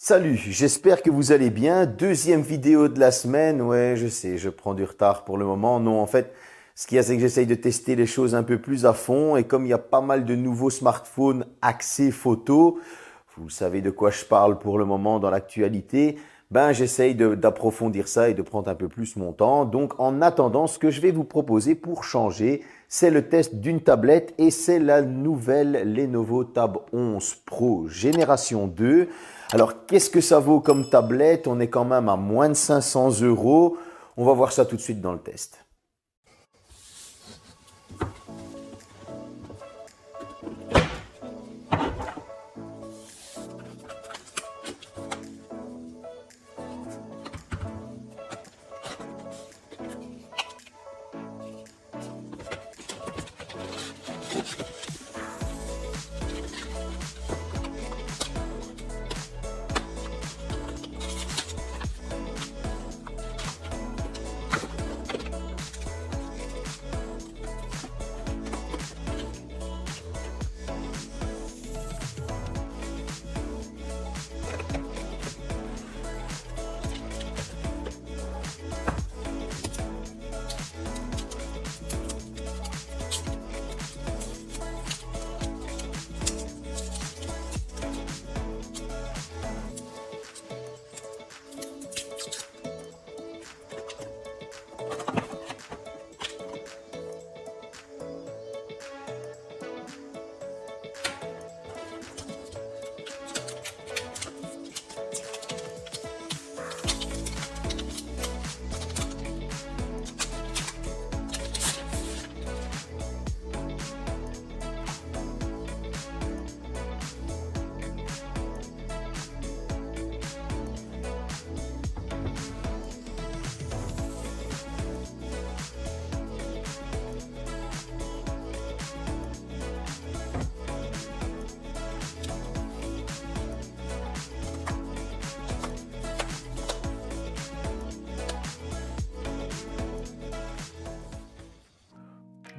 Salut, j'espère que vous allez bien. Deuxième vidéo de la semaine. Ouais, je sais, je prends du retard pour le moment. Non, en fait, ce qu'il y a, c'est que j'essaye de tester les choses un peu plus à fond. Et comme il y a pas mal de nouveaux smartphones axés photo, vous savez de quoi je parle pour le moment dans l'actualité, ben j'essaye d'approfondir ça et de prendre un peu plus mon temps. Donc en attendant, ce que je vais vous proposer pour changer, c'est le test d'une tablette et c'est la nouvelle Lenovo Tab 11 Pro Génération 2. Alors qu'est-ce que ça vaut comme tablette? On est quand même à moins de 500 €. On va voir ça tout de suite dans le test.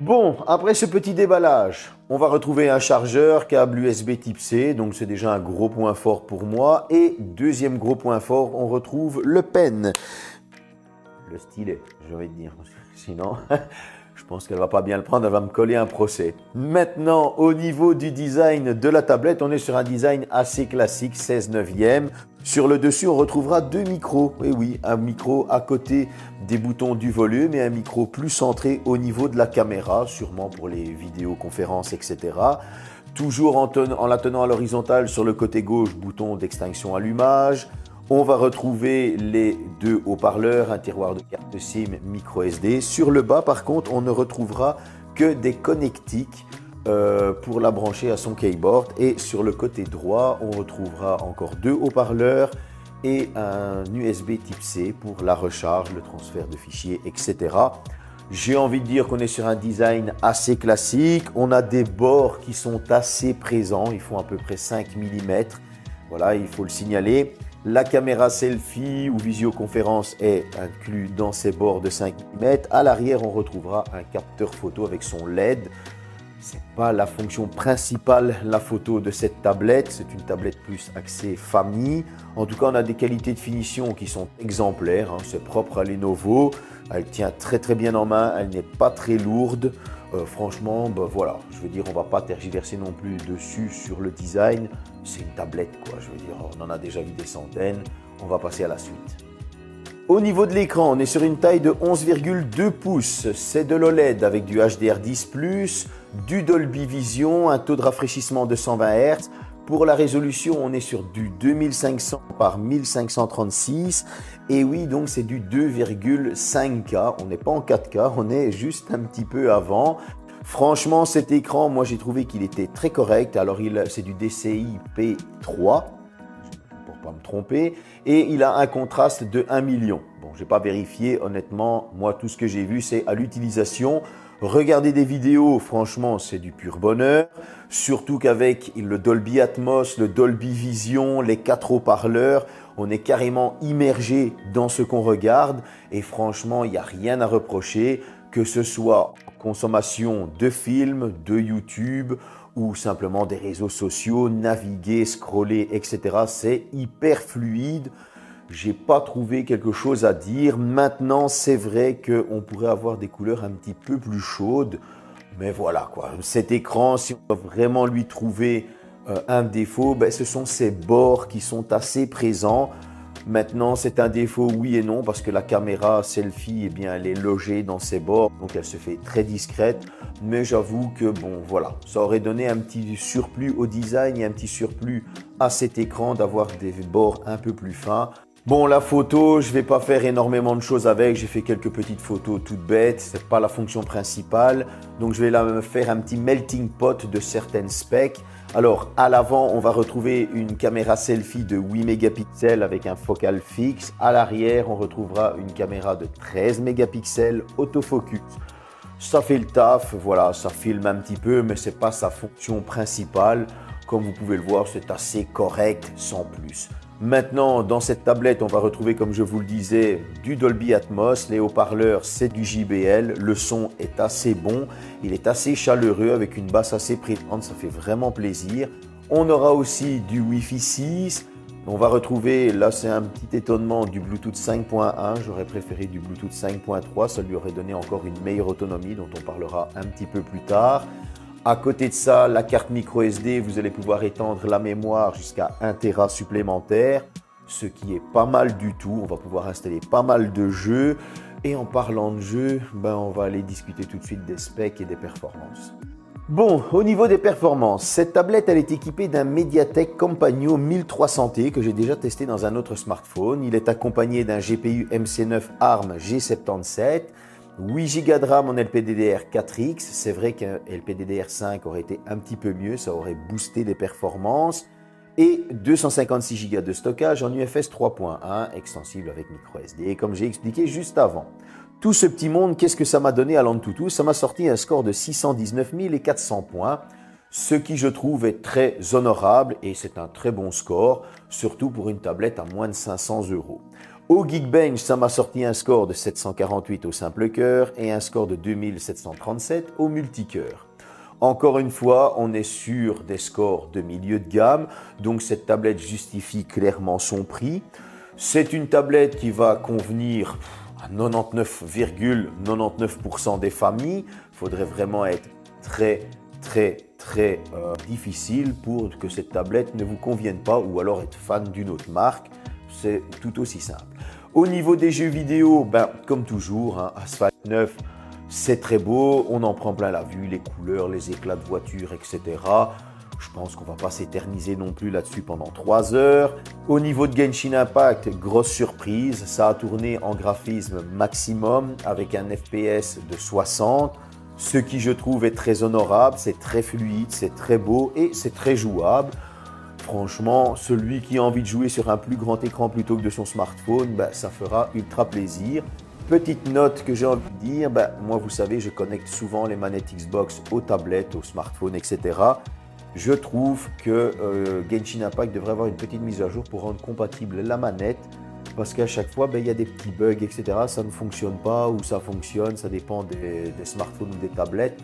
Bon, après ce petit déballage, on va retrouver un chargeur, câble USB type C, donc c'est déjà un gros point fort pour moi. Et deuxième gros point fort, on retrouve le pen. Le stylet, je vais te dire, sinon je pense qu'elle va pas bien le prendre, elle va me coller un procès. Maintenant, au niveau du design de la tablette, on est sur un design assez classique, 16/9. Sur le dessus, on retrouvera deux micros. Et oui, un micro à côté des boutons du volume et un micro plus centré au niveau de la caméra, sûrement pour les vidéoconférences, etc. Toujours en la tenant à l'horizontale sur le côté gauche, bouton d'extinction allumage. On va retrouver les deux haut-parleurs, un tiroir de carte SIM, micro SD. Sur le bas, par contre, on ne retrouvera que des connectiques pour la brancher à son keyboard. Et sur le côté droit, on retrouvera encore deux haut-parleurs et un USB type C pour la recharge, le transfert de fichiers, etc. J'ai envie de dire qu'on est sur un design assez classique. On a des bords qui sont assez présents. Ils font à peu près 5 mm. Voilà, il faut le signaler. La caméra selfie ou visioconférence est inclus dans ces bords de 5 mm. À l'arrière, on retrouvera un capteur photo avec son LED. Ce n'est pas la fonction principale, la photo de cette tablette. C'est une tablette plus axée famille. En tout cas, on a des qualités de finition qui sont exemplaires. C'est propre à Lenovo. Elle tient très très bien en main. Elle n'est pas très lourde. Franchement, voilà, je veux dire, on ne va pas tergiverser non plus dessus sur le design. C'est une tablette, quoi. Je veux dire, on en a déjà vu des centaines. On va passer à la suite. Au niveau de l'écran, on est sur une taille de 11,2 pouces. C'est de l'OLED avec du HDR10+, du Dolby Vision, un taux de rafraîchissement de 120 Hz. Pour la résolution, on est sur du 2500 par 1536. Et oui, donc c'est du 2,5K. On n'est pas en 4K, on est juste un petit peu avant. Franchement, cet écran, moi j'ai trouvé qu'il était très correct. Alors c'est du DCI P3. Pour pas me tromper, et il a un contraste de 1 million. Bon, j'ai pas vérifié, honnêtement, moi tout ce que j'ai vu c'est à l'utilisation. Regarder des vidéos, franchement, c'est du pur bonheur. Surtout qu'avec le Dolby Atmos, le Dolby Vision, les 4 haut-parleurs, on est carrément immergé dans ce qu'on regarde. Et franchement, il n'y a rien à reprocher, que ce soit consommation de films, de YouTube ou simplement des réseaux sociaux, naviguer, scroller, etc. C'est hyper fluide. J'ai pas trouvé quelque chose à dire. Maintenant, c'est vrai qu'on pourrait avoir des couleurs un petit peu plus chaudes. Mais voilà quoi, cet écran, si on doit vraiment lui trouver un défaut, ben, ce sont ces bords qui sont assez présents. Maintenant, c'est un défaut oui et non parce que la caméra selfie, eh bien, elle est logée dans ces bords, donc elle se fait très discrète. Mais j'avoue que bon, voilà, ça aurait donné un petit surplus au design et un petit surplus à cet écran d'avoir des bords un peu plus fins. Bon, la photo, je vais pas faire énormément de choses avec. J'ai fait quelques petites photos toutes bêtes. C'est pas la fonction principale. Donc, je vais là faire un petit melting pot de certaines specs. Alors, à l'avant, on va retrouver une caméra selfie de 8 mégapixels avec un focal fixe. À l'arrière, on retrouvera une caméra de 13 mégapixels autofocus. Ça fait le taf. Voilà, ça filme un petit peu, mais c'est pas sa fonction principale. Comme vous pouvez le voir, c'est assez correct, sans plus. Maintenant, dans cette tablette, on va retrouver, comme je vous le disais, du Dolby Atmos. Les haut-parleurs, c'est du JBL. Le son est assez bon. Il est assez chaleureux avec une basse assez présente. Ça fait vraiment plaisir. On aura aussi du Wi-Fi 6. On va retrouver, là c'est un petit étonnement, du Bluetooth 5.1. J'aurais préféré du Bluetooth 5.3. Ça lui aurait donné encore une meilleure autonomie dont on parlera un petit peu plus tard. À côté de ça, la carte micro SD, vous allez pouvoir étendre la mémoire jusqu'à 1 Tera supplémentaire, ce qui est pas mal du tout. On va pouvoir installer pas mal de jeux. Et en parlant de jeux, on va aller discuter tout de suite des specs et des performances. Bon, au niveau des performances, cette tablette elle est équipée d'un MediaTek Compagno 1300T que j'ai déjà testé dans un autre smartphone. Il est accompagné d'un GPU MC9 ARM G77. 8 Go de RAM en LPDDR4X, c'est vrai qu'un LPDDR5 aurait été un petit peu mieux, ça aurait boosté les performances. Et 256 Go de stockage en UFS 3.1, extensible avec microSD, comme j'ai expliqué juste avant. Tout ce petit monde, qu'est-ce que ça m'a donné à l'Antutu? Ça m'a sorti un score de 619 400 points, ce qui je trouve est très honorable et c'est un très bon score, surtout pour une tablette à moins de 500 €. Au Geekbench, ça m'a sorti un score de 748 au simple cœur et un score de 2737 au multicœur. Encore une fois, on est sur des scores de milieu de gamme, donc cette tablette justifie clairement son prix. C'est une tablette qui va convenir à 99,99% des familles. Il faudrait vraiment être très difficile pour que cette tablette ne vous convienne pas ou alors être fan d'une autre marque. C'est tout aussi simple. Au niveau des jeux vidéo, comme toujours, Asphalt 9, c'est très beau, on en prend plein la vue, les couleurs, les éclats de voiture, etc. Je pense qu'on ne va pas s'éterniser non plus là-dessus pendant 3 heures. Au niveau de Genshin Impact, grosse surprise, ça a tourné en graphisme maximum avec un FPS de 60, ce qui je trouve est très honorable, c'est très fluide, c'est très beau et c'est très jouable. Franchement, celui qui a envie de jouer sur un plus grand écran plutôt que de son smartphone, ça fera ultra plaisir. Petite note que j'ai envie de dire, moi vous savez, je connecte souvent les manettes Xbox aux tablettes, aux smartphones, etc. Je trouve que Genshin Impact devrait avoir une petite mise à jour pour rendre compatible la manette, parce qu'à chaque fois, il y a des petits bugs, etc. Ça ne fonctionne pas ou ça fonctionne, ça dépend des smartphones ou des tablettes.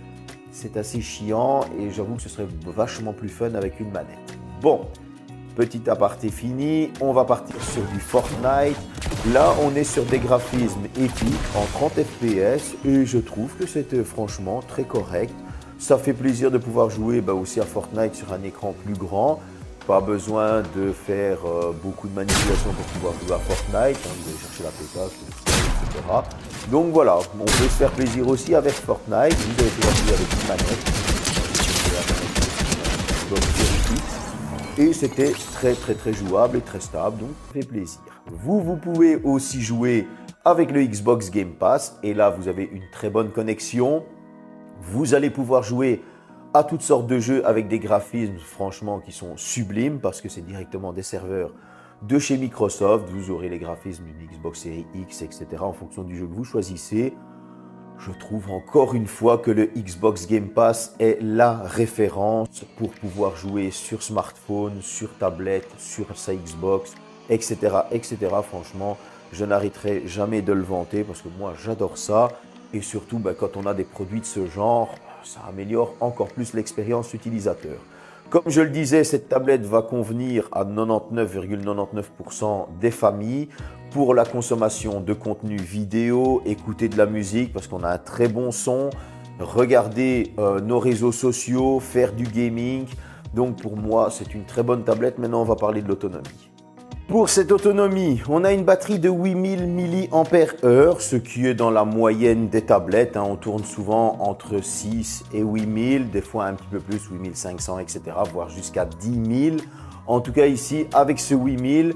C'est assez chiant et j'avoue que ce serait vachement plus fun avec une manette. Bon, petit aparté fini, on va partir sur du Fortnite. Là, on est sur des graphismes épiques en 30 fps et je trouve que c'est franchement très correct. Ça fait plaisir de pouvoir jouer aussi à Fortnite sur un écran plus grand. Pas besoin de faire beaucoup de manipulations pour pouvoir jouer à Fortnite. Vous allez chercher la pétasse, etc. Donc voilà, on peut se faire plaisir aussi avec Fortnite. Vous allez pouvoir jouer avec une manette. Et c'était très jouable et très stable, donc ça fait plaisir. Vous pouvez aussi jouer avec le Xbox Game Pass et là vous avez une très bonne connexion. Vous allez pouvoir jouer à toutes sortes de jeux avec des graphismes franchement qui sont sublimes parce que c'est directement des serveurs de chez Microsoft. Vous aurez les graphismes d'une Xbox Series X, etc. en fonction du jeu que vous choisissez. Je trouve encore une fois que le Xbox Game Pass est la référence pour pouvoir jouer sur smartphone, sur tablette, sur sa Xbox, etc. Franchement, je n'arrêterai jamais de le vanter parce que moi, j'adore ça. Et surtout, quand on a des produits de ce genre, ça améliore encore plus l'expérience utilisateur. Comme je le disais, cette tablette va convenir à 99,99% des familles pour la consommation de contenu vidéo, écouter de la musique parce qu'on a un très bon son, regarder nos réseaux sociaux, faire du gaming. Donc pour moi, c'est une très bonne tablette. Maintenant, on va parler de l'autonomie. Pour cette autonomie, on a une batterie de 8000 mAh, ce qui est dans la moyenne des tablettes. On tourne souvent entre 6 et 8000, des fois un petit peu plus, 8500, etc., voire jusqu'à 10 000. En tout cas ici, avec ce 8000,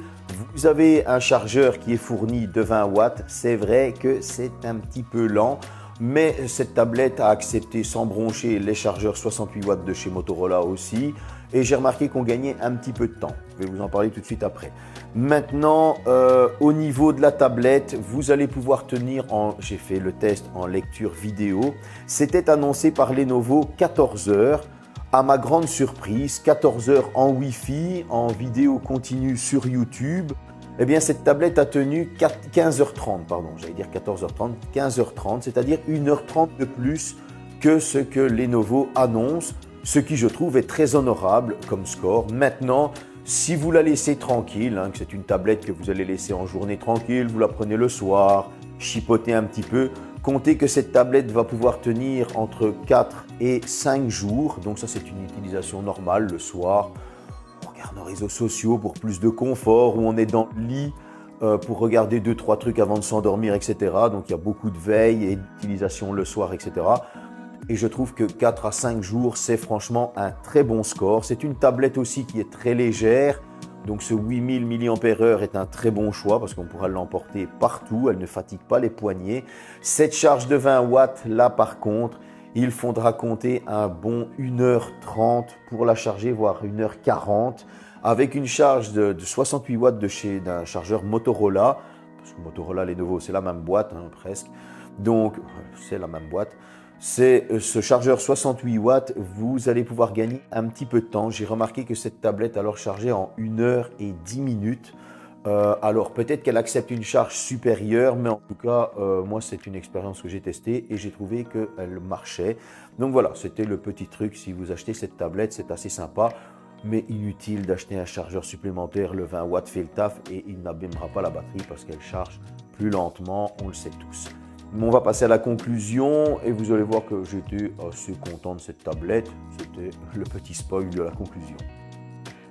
vous avez un chargeur qui est fourni de 20 watts. C'est vrai que c'est un petit peu lent, mais cette tablette a accepté sans broncher les chargeurs 68 watts de chez Motorola aussi. Et j'ai remarqué qu'on gagnait un petit peu de temps. Je vais vous en parler tout de suite après. Maintenant, au niveau de la tablette, vous allez pouvoir tenir j'ai fait le test en lecture vidéo. C'était annoncé par Lenovo 14 heures. À ma grande surprise, 14 heures en Wi-Fi, en vidéo continue sur YouTube. Eh bien, cette tablette a tenu 15h30, pardon, j'allais dire 14h30, 15h30, c'est-à-dire 1h30 de plus que ce que Lenovo annonce. Ce qui, je trouve, est très honorable comme score. Maintenant, si vous la laissez tranquille, que c'est une tablette que vous allez laisser en journée tranquille, vous la prenez le soir, chipotez un petit peu, comptez que cette tablette va pouvoir tenir entre 4 et 5 jours. Donc ça, c'est une utilisation normale le soir. On regarde nos réseaux sociaux pour plus de confort, ou on est dans le lit pour regarder 2-3 trucs avant de s'endormir, etc. Donc il y a beaucoup de veille et d'utilisation le soir, etc. Et je trouve que 4 à 5 jours, c'est franchement un très bon score. C'est une tablette aussi qui est très légère. Donc ce 8000 mAh est un très bon choix parce qu'on pourra l'emporter partout. Elle ne fatigue pas les poignets. Cette charge de 20 watts, là par contre, il faudra compter un bon 1h30 pour la charger, voire 1h40. Avec une charge de 68 watts d'un chargeur Motorola. Parce que Motorola, Lenovo, c'est la même boîte, presque. Donc, c'est la même boîte. C'est ce chargeur 68 watts, vous allez pouvoir gagner un petit peu de temps. J'ai remarqué que cette tablette alors chargée en 1h10. Alors peut-être qu'elle accepte une charge supérieure, mais en tout cas, moi c'est une expérience que j'ai testée et j'ai trouvé qu'elle marchait. Donc voilà, c'était le petit truc. Si vous achetez cette tablette, c'est assez sympa, mais inutile d'acheter un chargeur supplémentaire. Le 20 watts fait le taf et il n'abîmera pas la batterie parce qu'elle charge plus lentement, on le sait tous. On va passer à la conclusion et vous allez voir que j'étais assez content de cette tablette. C'était le petit spoil de la conclusion.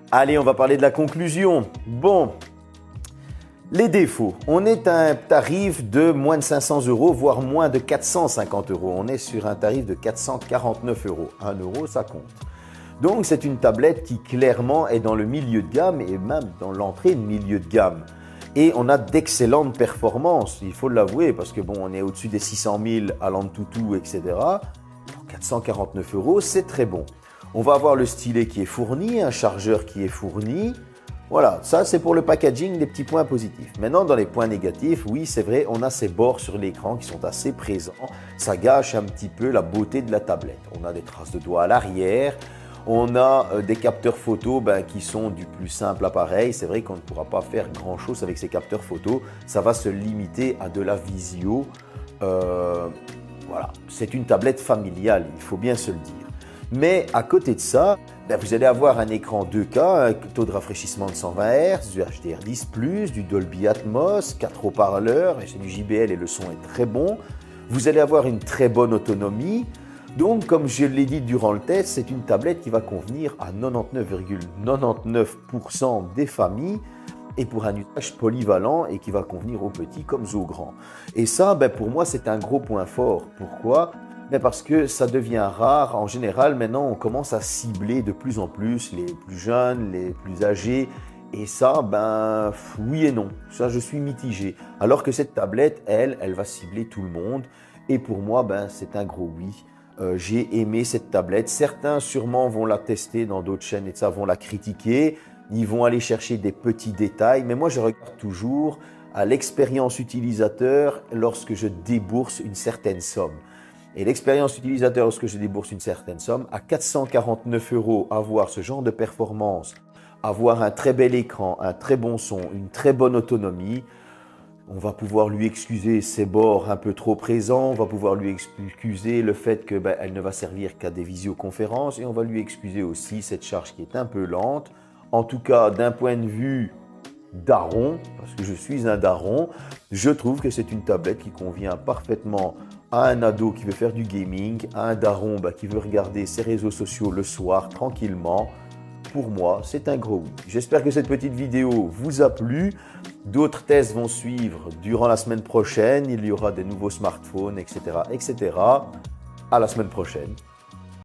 Allez, on va parler de la conclusion. Bon, les défauts. On est à un tarif de moins de 500 €, voire moins de 450 €. On est sur un tarif de 449 €. 1 euro, ça compte. Donc, c'est une tablette qui clairement est dans le milieu de gamme et même dans l'entrée de milieu de gamme. Et on a d'excellentes performances, il faut l'avouer, parce que bon, on est au-dessus des 600 000 à l'Antutu, etc. Pour 449 €, c'est très bon. On va avoir le stylet qui est fourni, un chargeur qui est fourni. Voilà, ça c'est pour le packaging, des petits points positifs. Maintenant, dans les points négatifs, oui, c'est vrai, on a ces bords sur l'écran qui sont assez présents. Ça gâche un petit peu la beauté de la tablette. On a des traces de doigts à l'arrière. On a des capteurs photo qui sont du plus simple appareil. C'est vrai qu'on ne pourra pas faire grand chose avec ces capteurs photo. Ça va se limiter à de la visio. Voilà, c'est une tablette familiale, il faut bien se le dire. Mais à côté de ça, vous allez avoir un écran 2K, un taux de rafraîchissement de 120 Hz, du HDR10+, du Dolby Atmos, 4 haut-parleurs, et c'est du JBL et le son est très bon. Vous allez avoir une très bonne autonomie. Donc, comme je l'ai dit durant le test, c'est une tablette qui va convenir à 99,99% des familles et pour un usage polyvalent et qui va convenir aux petits comme aux grands. Et ça, pour moi, c'est un gros point fort. Pourquoi ? Parce que ça devient rare. En général, maintenant, on commence à cibler de plus en plus les plus jeunes, les plus âgés. Et ça, oui et non. Ça, je suis mitigé. Alors que cette tablette, elle va cibler tout le monde. Et pour moi, c'est un gros oui. J'ai aimé cette tablette. Certains sûrement vont la tester dans d'autres chaînes et ça vont la critiquer. Ils vont aller chercher des petits détails. Mais moi, je regarde toujours à l'expérience utilisateur lorsque je débourse une certaine somme. Et l'expérience utilisateur lorsque je débourse une certaine somme, à 449 €, avoir ce genre de performance, avoir un très bel écran, un très bon son, une très bonne autonomie, On va pouvoir lui excuser ses bords un peu trop présents, on va pouvoir lui excuser le fait que elle ne va servir qu'à des visioconférences et on va lui excuser aussi cette charge qui est un peu lente. En tout cas, d'un point de vue daron, parce que je suis un daron, je trouve que c'est une tablette qui convient parfaitement à un ado qui veut faire du gaming, à un daron qui veut regarder ses réseaux sociaux le soir tranquillement. Pour moi, c'est un gros oui. J'espère que cette petite vidéo vous a plu. D'autres tests vont suivre durant la semaine prochaine. Il y aura des nouveaux smartphones, etc., etc. À la semaine prochaine.